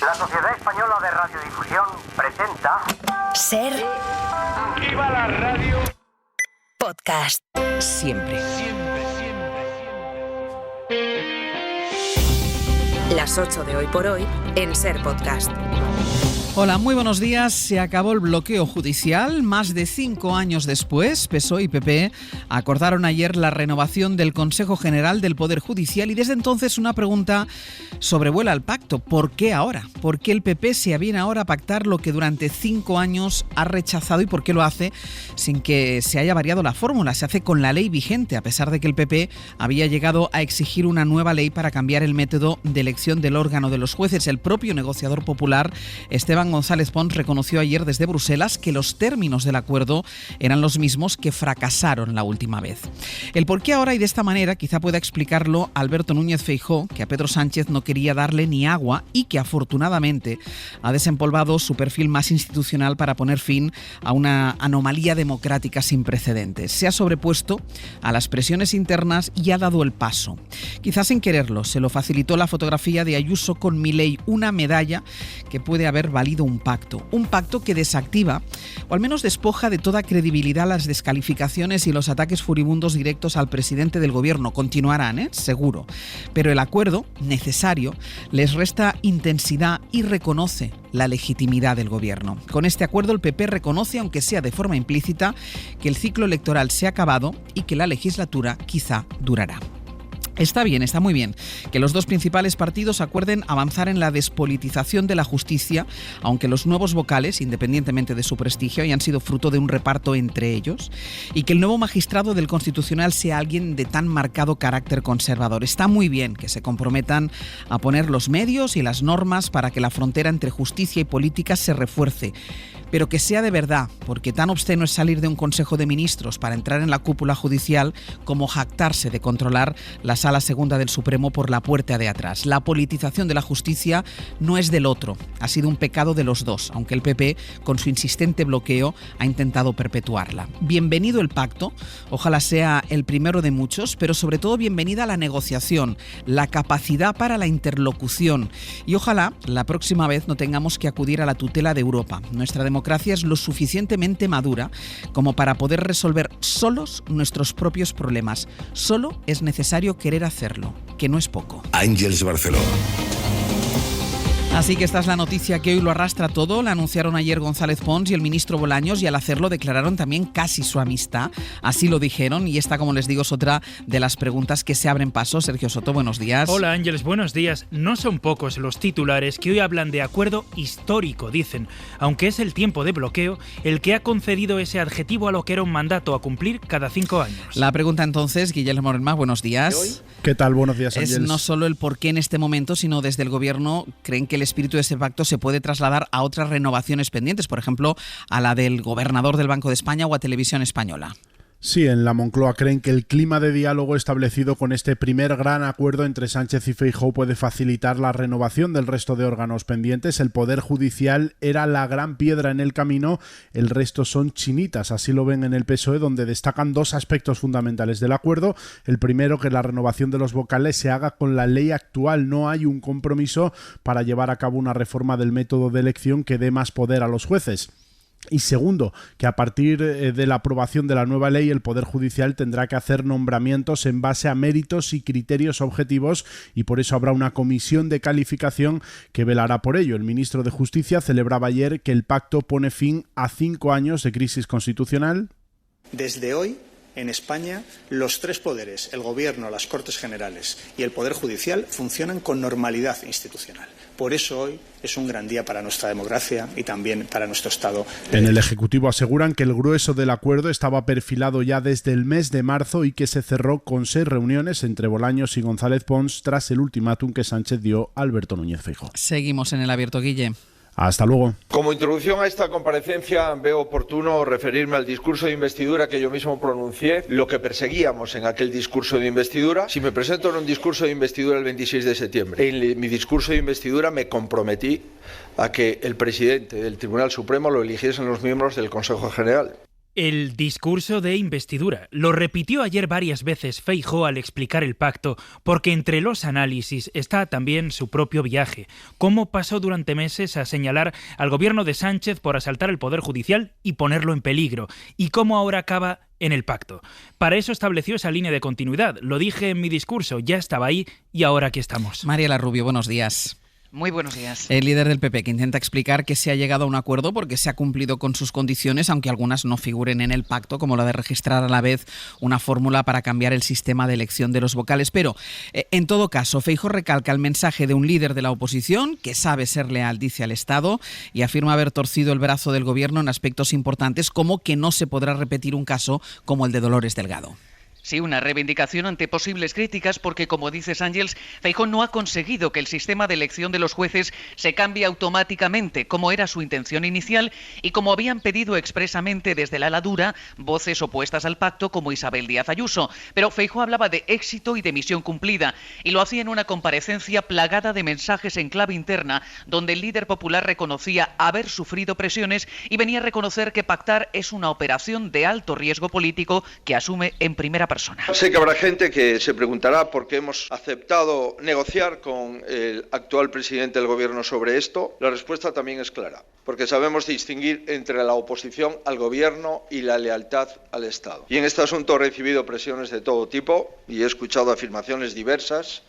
La Sociedad Española de Radiodifusión presenta... Ser. ¡Viva la radio! Podcast. Siempre. Las 8 de Hoy por Hoy en Ser Podcast. Hola, muy buenos días. Se acabó el bloqueo judicial. Más de 5 años después, PSOE y PP acordaron ayer la renovación del Consejo General del Poder Judicial y desde entonces una pregunta sobrevuela el pacto. ¿Por qué ahora? ¿Por qué el PP se aviene ahora a pactar lo que durante 5 años ha rechazado y por qué lo hace sin que se haya variado la fórmula? Se hace con la ley vigente, a pesar de que el PP había llegado a exigir una nueva ley para cambiar el método de elección del órgano de los jueces. El propio negociador popular, Esteban González Pons, reconoció ayer desde Bruselas que los términos del acuerdo eran los mismos que fracasaron la última vez. El por qué ahora y de esta manera quizá pueda explicarlo Alberto Núñez Feijóo, que a Pedro Sánchez no quería darle ni agua y que afortunadamente ha desempolvado su perfil más institucional para poner fin a una anomalía democrática sin precedentes. Se ha sobrepuesto a las presiones internas y ha dado el paso. Quizás sin quererlo, se lo facilitó la fotografía de Ayuso con Milei, una medalla que puede haber valido un pacto que desactiva o al menos despoja de toda credibilidad las descalificaciones y los ataques furibundos directos al presidente del gobierno. Continuarán, seguro, pero el acuerdo necesario les resta intensidad y reconoce la legitimidad del gobierno. Con este acuerdo el PP reconoce, aunque sea de forma implícita, que el ciclo electoral se ha acabado y que la legislatura quizá durará. Está bien, está muy bien que los dos principales partidos acuerden avanzar en la despolitización de la justicia, aunque los nuevos vocales, independientemente de su prestigio, hayan sido fruto de un reparto entre ellos, y que el nuevo magistrado del Constitucional sea alguien de tan marcado carácter conservador. Está muy bien que se comprometan a poner los medios y las normas para que la frontera entre justicia y política se refuerce, pero que sea de verdad, porque tan obsceno es salir de un Consejo de Ministros para entrar en la cúpula judicial como jactarse de controlar la Sala Segunda del Supremo por la puerta de atrás. La politización de la justicia no es del otro, ha sido un pecado de los dos, aunque el PP, con su insistente bloqueo, ha intentado perpetuarla. Bienvenido el pacto, ojalá sea el primero de muchos, pero sobre todo bienvenida la negociación, la capacidad para la interlocución y ojalá la próxima vez no tengamos que acudir a la tutela de Europa. Nuestra democracia es lo suficientemente madura como para poder resolver solos nuestros propios problemas. Solo es necesario querer hacerlo, que no es poco. Ángeles Barceló. Así que esta es la noticia que hoy lo arrastra todo. La anunciaron ayer González Pons y el ministro Bolaños y al hacerlo declararon también casi su amistad. Así lo dijeron y esta, como les digo, es otra de las preguntas que se abren paso. Sergio Soto, buenos días. Hola Ángeles, buenos días. No son pocos los titulares que hoy hablan de acuerdo histórico, dicen, aunque es el tiempo de bloqueo el que ha concedido ese adjetivo a lo que era un mandato a cumplir cada 5 años. La pregunta entonces, Guillermo Moreno, buenos días. ¿Qué tal? Buenos días, Ángeles. Es no solo el por qué en este momento, sino desde el gobierno creen que el espíritu de ese pacto se puede trasladar a otras renovaciones pendientes, por ejemplo, a la del gobernador del Banco de España o a Televisión Española. Sí, en la Moncloa creen que el clima de diálogo establecido con este primer gran acuerdo entre Sánchez y Feijóo puede facilitar la renovación del resto de órganos pendientes. El Poder Judicial era la gran piedra en el camino, el resto son chinitas, así lo ven en el PSOE, donde destacan 2 aspectos fundamentales del acuerdo. El primero, que la renovación de los vocales se haga con la ley actual, no hay un compromiso para llevar a cabo una reforma del método de elección que dé más poder a los jueces. Y segundo, que a partir de la aprobación de la nueva ley el Poder Judicial tendrá que hacer nombramientos en base a méritos y criterios objetivos y por eso habrá una comisión de calificación que velará por ello. El ministro de Justicia celebraba ayer que el pacto pone fin a 5 años de crisis constitucional. Desde hoy, en España, los 3 poderes, el Gobierno, las Cortes Generales y el Poder Judicial, funcionan con normalidad institucional. Por eso hoy es un gran día para nuestra democracia y también para nuestro Estado. En el Ejecutivo aseguran que el grueso del acuerdo estaba perfilado ya desde el mes de marzo y que se cerró con 6 reuniones entre Bolaños y González Pons tras el ultimátum que Sánchez dio a Alberto Núñez Feijóo. Seguimos en el abierto, Guille. Hasta luego. Como introducción a esta comparecencia veo oportuno referirme al discurso de investidura que yo mismo pronuncié, lo que perseguíamos en aquel discurso de investidura. Si me presento en un discurso de investidura el 26 de septiembre, en mi discurso de investidura me comprometí a que el presidente del Tribunal Supremo lo eligiesen los miembros del Consejo General. El discurso de investidura. Lo repitió ayer varias veces Feijóo al explicar el pacto, porque entre los análisis está también su propio viaje. Cómo pasó durante meses a señalar al gobierno de Sánchez por asaltar el Poder Judicial y ponerlo en peligro, y cómo ahora acaba en el pacto. Para eso estableció esa línea de continuidad. Lo dije en mi discurso, ya estaba ahí y ahora aquí estamos. Mariela Rubio, buenos días. Muy buenos días. El líder del PP que intenta explicar que se ha llegado a un acuerdo porque se ha cumplido con sus condiciones, aunque algunas no figuren en el pacto, como la de registrar a la vez una fórmula para cambiar el sistema de elección de los vocales. Pero, en todo caso, Feijóo recalca el mensaje de un líder de la oposición que sabe ser leal, dice, al Estado, y afirma haber torcido el brazo del gobierno en aspectos importantes, como que no se podrá repetir un caso como el de Dolores Delgado. Sí, una reivindicación ante posibles críticas porque, como dice Ángels, Feijóo no ha conseguido que el sistema de elección de los jueces se cambie automáticamente, como era su intención inicial y como habían pedido expresamente desde la ala dura voces opuestas al pacto como Isabel Díaz Ayuso. Pero Feijóo hablaba de éxito y de misión cumplida y lo hacía en una comparecencia plagada de mensajes en clave interna, donde el líder popular reconocía haber sufrido presiones y venía a reconocer que pactar es una operación de alto riesgo político que asume en primera persona. Sé que habrá gente que se preguntará por qué hemos aceptado negociar con el actual presidente del gobierno sobre esto. La respuesta también es clara, porque sabemos distinguir entre la oposición al gobierno y la lealtad al Estado. Y en este asunto he recibido presiones de todo tipo y he escuchado afirmaciones diversas,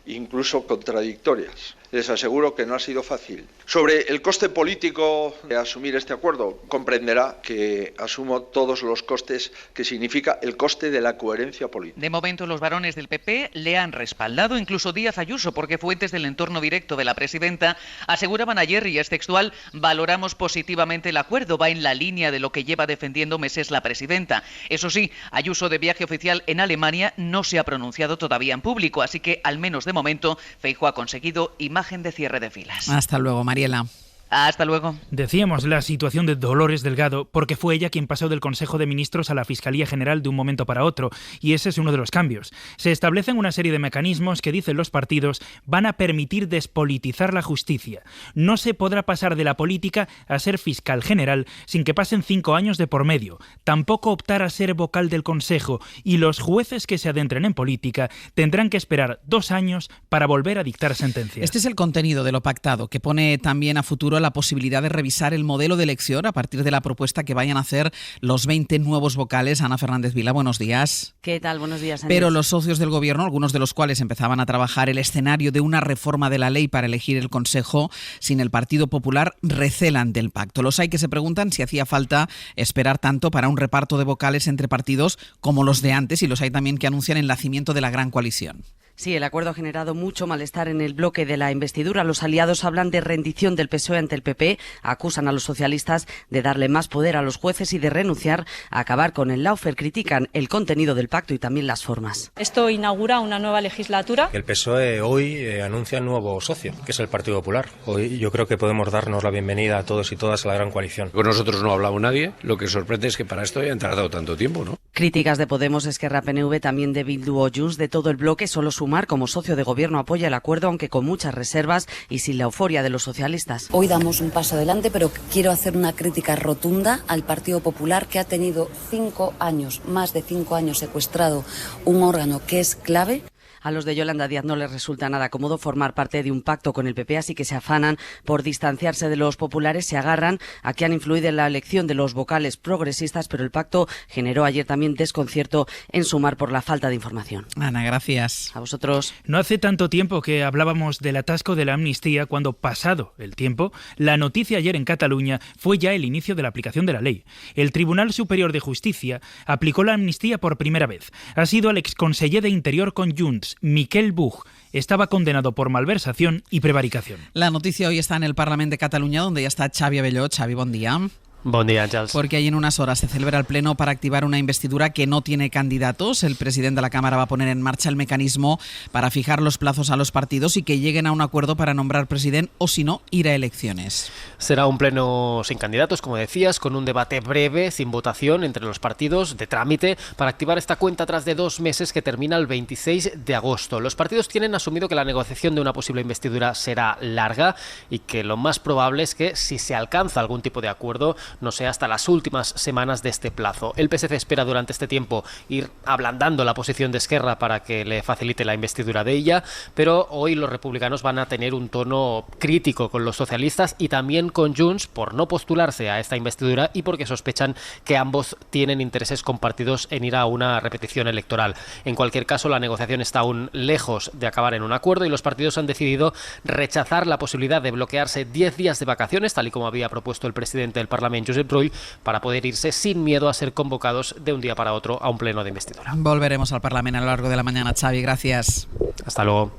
incluso contradictorias. Les aseguro que no ha sido fácil. Sobre el coste político de asumir este acuerdo, comprenderá que asumo todos los costes que significa el coste de la coherencia política. De momento los varones del PP le han respaldado, incluso Díaz Ayuso, porque fuentes del entorno directo de la presidenta aseguraban ayer, y es textual, valoramos positivamente el acuerdo, va en la línea de lo que lleva defendiendo meses la presidenta. Eso sí, Ayuso, de viaje oficial en Alemania, no se ha pronunciado todavía en público, así que al menos de momento Feijóo ha conseguido imagen de cierre de filas. Hasta luego, Mariela. Hasta luego. Decíamos la situación de Dolores Delgado porque fue ella quien pasó del Consejo de Ministros a la Fiscalía General de un momento para otro, y ese es uno de los cambios. Se establecen una serie de mecanismos que, dicen los partidos, van a permitir despolitizar la justicia. No se podrá pasar de la política a ser fiscal general sin que pasen 5 años de por medio. Tampoco optar a ser vocal del Consejo, y los jueces que se adentren en política tendrán que esperar 2 años para volver a dictar sentencias. Este es el contenido de lo pactado, que pone también a futuro la posibilidad de revisar el modelo de elección a partir de la propuesta que vayan a hacer los 20 nuevos vocales. Ana Fernández Vila, buenos días. ¿Qué tal? Buenos días, Ángel. Pero los socios del gobierno, algunos de los cuales empezaban a trabajar el escenario de una reforma de la ley para elegir el Consejo sin el Partido Popular, recelan del pacto. Los hay que se preguntan si hacía falta esperar tanto para un reparto de vocales entre partidos como los de antes, y los hay también que anuncian el nacimiento de la gran coalición. Sí, el acuerdo ha generado mucho malestar en el bloque de la investidura. Los aliados hablan de rendición del PSOE ante el PP, acusan a los socialistas de darle más poder a los jueces y de renunciar a acabar con el lawfare. Critican el contenido del pacto y también las formas. Esto inaugura una nueva legislatura. El PSOE hoy anuncia un nuevo socio, que es el Partido Popular. Hoy yo creo que podemos darnos la bienvenida a todos y todas a la gran coalición. Con nosotros no ha hablado nadie. Lo que sorprende es que para esto hayan tardado tanto tiempo, ¿no? Críticas de Podemos, Esquerra, PNV, también de Bildu o Junts, de todo el bloque. Solo Sumar, como socio de gobierno, apoya el acuerdo, aunque con muchas reservas y sin la euforia de los socialistas. Hoy damos un paso adelante, pero quiero hacer una crítica rotunda al Partido Popular, que ha tenido 5 años, más de 5 años secuestrado un órgano que es clave. A los de Yolanda Díaz no les resulta nada cómodo formar parte de un pacto con el PP, así que se afanan por distanciarse de los populares, se agarran a que han influido en la elección de los vocales progresistas, pero el pacto generó ayer también desconcierto en Sumar por la falta de información. Ana, gracias. A vosotros. No hace tanto tiempo que hablábamos del atasco de la amnistía, cuando, pasado el tiempo, la noticia ayer en Cataluña fue ya el inicio de la aplicación de la ley. El Tribunal Superior de Justicia aplicó la amnistía por primera vez. Ha sido el exconseller de Interior con Junts, Miquel Buch. Estaba condenado por malversación y prevaricación. La noticia hoy está en el Parlament de Cataluña, donde ya está Xavi Abelló. Xavi, bon día. Bon día, Àngels. Porque ahí en unas horas se celebra el pleno para activar una investidura que no tiene candidatos. El presidente de la Cámara va a poner en marcha el mecanismo para fijar los plazos a los partidos y que lleguen a un acuerdo para nombrar presidente o, si no, ir a elecciones. Será un pleno sin candidatos, como decías, con un debate breve, sin votación, entre los partidos, de trámite, para activar esta cuenta atrás de 2 meses que termina el 26 de agosto. Los partidos tienen asumido que la negociación de una posible investidura será larga y que lo más probable es que, si se alcanza algún tipo de acuerdo, no sea hasta las últimas semanas de este plazo. El PSC espera durante este tiempo ir ablandando la posición de Esquerra para que le facilite la investidura de ella, pero hoy los republicanos van a tener un tono crítico con los socialistas y también con Junts por no postularse a esta investidura y porque sospechan que ambos tienen intereses compartidos en ir a una repetición electoral. En cualquier caso, la negociación está aún lejos de acabar en un acuerdo y los partidos han decidido rechazar la posibilidad de bloquearse 10 días de vacaciones, tal y como había propuesto el presidente del Parlamento, Josep Rull, para poder irse sin miedo a ser convocados de un día para otro a un pleno de investidura. Volveremos al Parlamento a lo largo de la mañana, Xavi. Gracias. Hasta luego.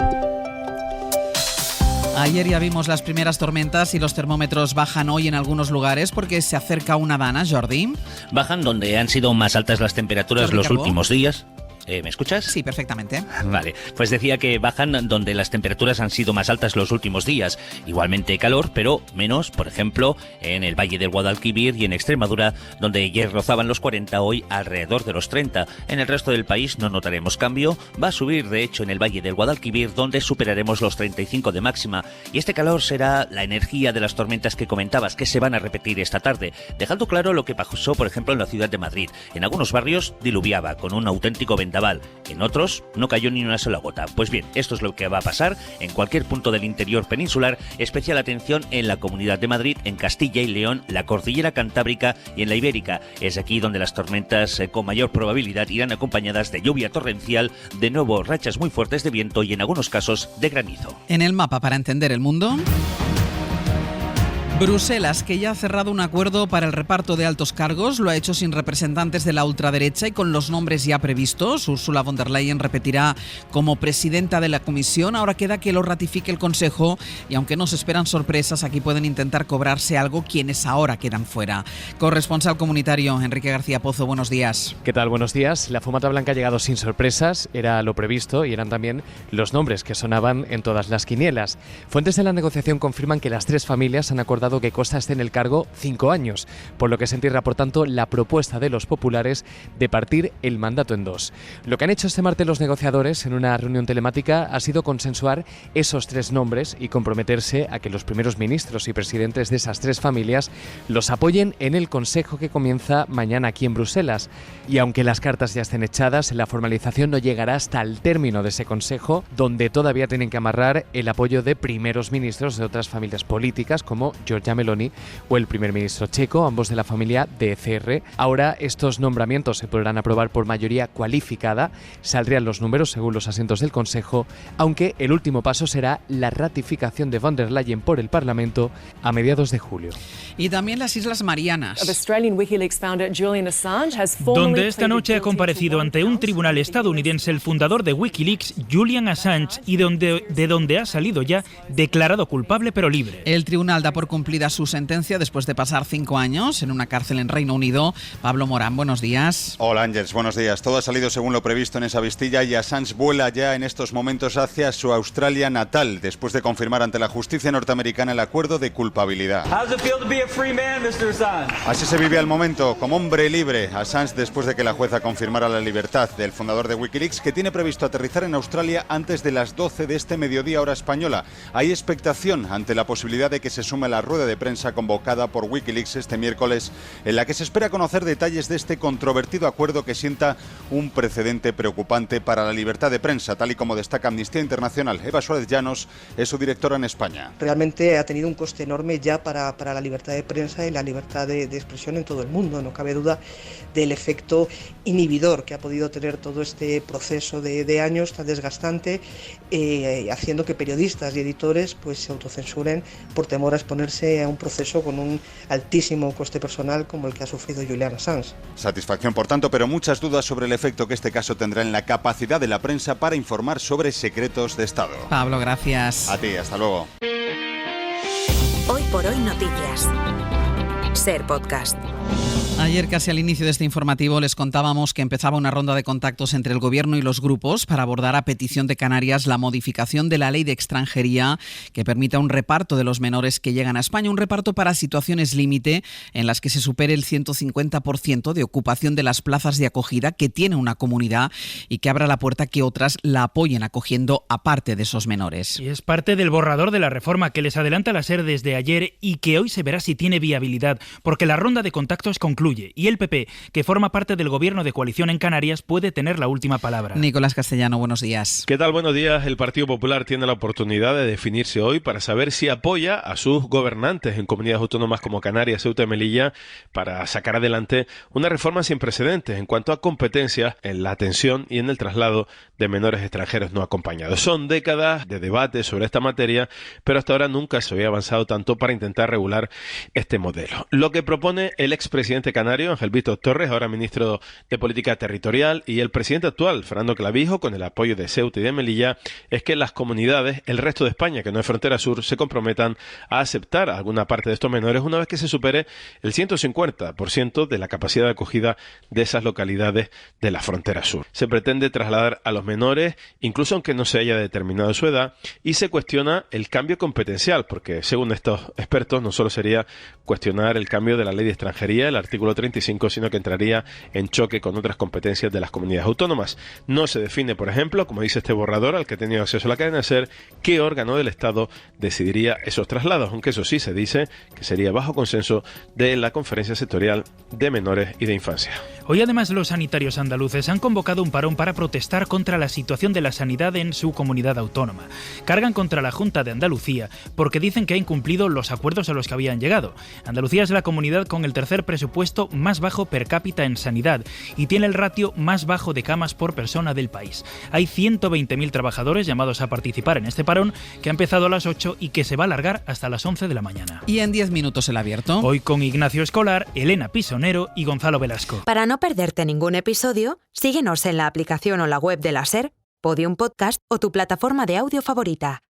Ayer ya vimos las primeras tormentas y los termómetros bajan hoy en algunos lugares porque se acerca una dana, Jordi. Bajan donde han sido más altas las temperaturas los últimos días. ¿Me escuchas? Sí, perfectamente. Vale, pues decía que bajan donde las temperaturas han sido más altas los últimos días. Igualmente calor, pero menos, por ejemplo, en el Valle del Guadalquivir y en Extremadura, donde ayer rozaban los 40, hoy alrededor de los 30. En el resto del país no notaremos cambio. Va a subir, de hecho, en el Valle del Guadalquivir, donde superaremos los 35 de máxima. Y este calor será la energía de las tormentas que comentabas, que se van a repetir esta tarde, dejando claro lo que pasó, por ejemplo, en la ciudad de Madrid. En algunos barrios diluviaba, con un auténtico vendaval. En otros no cayó ni una sola gota. Pues bien, esto es lo que va a pasar en cualquier punto del interior peninsular. Especial atención en la Comunidad de Madrid, en Castilla y León, la Cordillera Cantábrica y en la Ibérica. Es aquí donde las tormentas con mayor probabilidad irán acompañadas de lluvia torrencial, de nuevo rachas muy fuertes de viento y en algunos casos de granizo. En el mapa para entender el mundo. Bruselas, que ya ha cerrado un acuerdo para el reparto de altos cargos, lo ha hecho sin representantes de la ultraderecha y con los nombres ya previstos. Ursula von der Leyen repetirá como presidenta de la Comisión. Ahora queda que lo ratifique el Consejo y aunque no se esperan sorpresas, aquí pueden intentar cobrarse algo quienes ahora quedan fuera. Corresponsal comunitario, Enrique García Pozo, buenos días. ¿Qué tal? Buenos días. La fumata blanca ha llegado sin sorpresas, era lo previsto y eran también los nombres que sonaban en todas las quinielas. Fuentes de la negociación confirman que las tres familias han acordado que Costa esté en el cargo 5 años, por lo que se entierra, por tanto, la propuesta de los populares de partir el mandato en 2. Lo que han hecho este martes los negociadores en una reunión telemática ha sido consensuar esos 3 nombres y comprometerse a que los primeros ministros y presidentes de esas 3 familias los apoyen en el Consejo que comienza mañana aquí en Bruselas. Y aunque las cartas ya estén echadas, la formalización no llegará hasta el término de ese Consejo, donde todavía tienen que amarrar el apoyo de primeros ministros de otras familias políticas como Giorgia Meloni o el primer ministro checo, ambos de la familia de ECR. Ahora estos nombramientos se podrán aprobar por mayoría cualificada, saldrían los números según los asientos del Consejo, aunque el último paso será la ratificación de von der Leyen por el Parlamento a mediados de julio. Y también las Islas Marianas, donde esta noche ha comparecido ante un tribunal estadounidense el fundador de Wikileaks, Julian Assange, y de donde ha salido ya declarado culpable pero libre. El tribunal da por cumplida su sentencia después de pasar 5 años en una cárcel en Reino Unido. Pablo Morán, buenos días. Hola Ángels, buenos días. Todo ha salido según lo previsto en esa vistilla y Assange vuela ya en estos momentos hacia su Australia natal, después de confirmar ante la justicia norteamericana el acuerdo de culpabilidad. Así se vive al momento, como hombre libre. Assange, después de que la jueza confirmara la libertad del fundador de Wikileaks, que tiene previsto aterrizar en Australia antes de las 12 de este mediodía hora española. Hay expectación ante la posibilidad de que se sume a la rueda de prensa convocada por Wikileaks este miércoles, en la que se espera conocer detalles de este controvertido acuerdo que sienta un precedente preocupante para la libertad de prensa, tal y como destaca Amnistía Internacional. Eva Suárez Llanos es su directora en España. Realmente ha tenido un coste enorme ya para la libertad de prensa y la libertad de expresión en todo el mundo. No cabe duda del efecto inhibidor que ha podido tener todo este proceso de años tan desgastante, haciendo que periodistas y editores pues se autocensuren por temor a exponerse a un proceso con un altísimo coste personal como el que ha sufrido Julian Assange. Satisfacción, por tanto, pero muchas dudas sobre el efecto que este caso tendrá en la capacidad de la prensa para informar sobre secretos de Estado. Pablo, gracias. A ti, hasta luego. Hoy por hoy noticias. Ser Podcast. Ayer, casi al inicio de este informativo, les contábamos que empezaba una ronda de contactos entre el Gobierno y los grupos para abordar a petición de Canarias la modificación de la ley de extranjería que permita un reparto de los menores que llegan a España, un reparto para situaciones límite en las que se supere el 150% de ocupación de las plazas de acogida que tiene una comunidad y que abra la puerta a que otras la apoyen acogiendo a parte de esos menores. Y es parte del borrador de la reforma que les adelanta la SER desde ayer y que hoy se verá si tiene viabilidad. porque la ronda de contactos concluye y el PP, que forma parte del gobierno de coalición en Canarias, puede tener la última palabra. Nicolás Castellano, buenos días. ¿Qué tal? Buenos días. El Partido Popular tiene la oportunidad de definirse hoy para saber si apoya a sus gobernantes en comunidades autónomas como Canarias, Ceuta y Melilla para sacar adelante una reforma sin precedentes en cuanto a competencias en la atención y en el traslado de menores extranjeros no acompañados. Son décadas de debate sobre esta materia, pero hasta ahora nunca se había avanzado tanto para intentar regular este modelo. Lo que propone el expresidente canario, Ángel Víctor Torres, ahora ministro de Política Territorial, y el presidente actual, Fernando Clavijo, con el apoyo de Ceuta y de Melilla, es que las comunidades, el resto de España, que no es frontera sur, se comprometan a aceptar alguna parte de estos menores una vez que se supere el 150% de la capacidad de acogida de esas localidades de la frontera sur. Se pretende trasladar a los menores, incluso aunque no se haya determinado su edad, y se cuestiona el cambio competencial, porque según estos expertos no solo sería cuestionar el cambio de la ley de extranjería, el artículo 35, sino que entraría en choque con otras competencias de las comunidades autónomas. No se define, por ejemplo, como dice este borrador al que ha tenido acceso a la cadena SER, qué órgano del Estado decidiría esos traslados, aunque eso sí se dice que sería bajo consenso de la Conferencia Sectorial de Menores y de Infancia. Hoy además los sanitarios andaluces han convocado un parón para protestar contra la situación de la sanidad en su comunidad autónoma. Cargan contra la Junta de Andalucía porque dicen que ha incumplido los acuerdos a los que habían llegado. Andalucía es la comunidad con el tercer presupuesto más bajo per cápita en sanidad y tiene el ratio más bajo de camas por persona del país. Hay 120.000 trabajadores llamados a participar en este parón que ha empezado a las 8 y que se va a alargar hasta las 11 de la mañana. Y en 10 minutos el abierto. Hoy con Ignacio Escolar, Elena Pisonero y Gonzalo Velasco. Para no perderte ningún episodio, síguenos en la aplicación o la web de la SER, Podium Podcast o tu plataforma de audio favorita.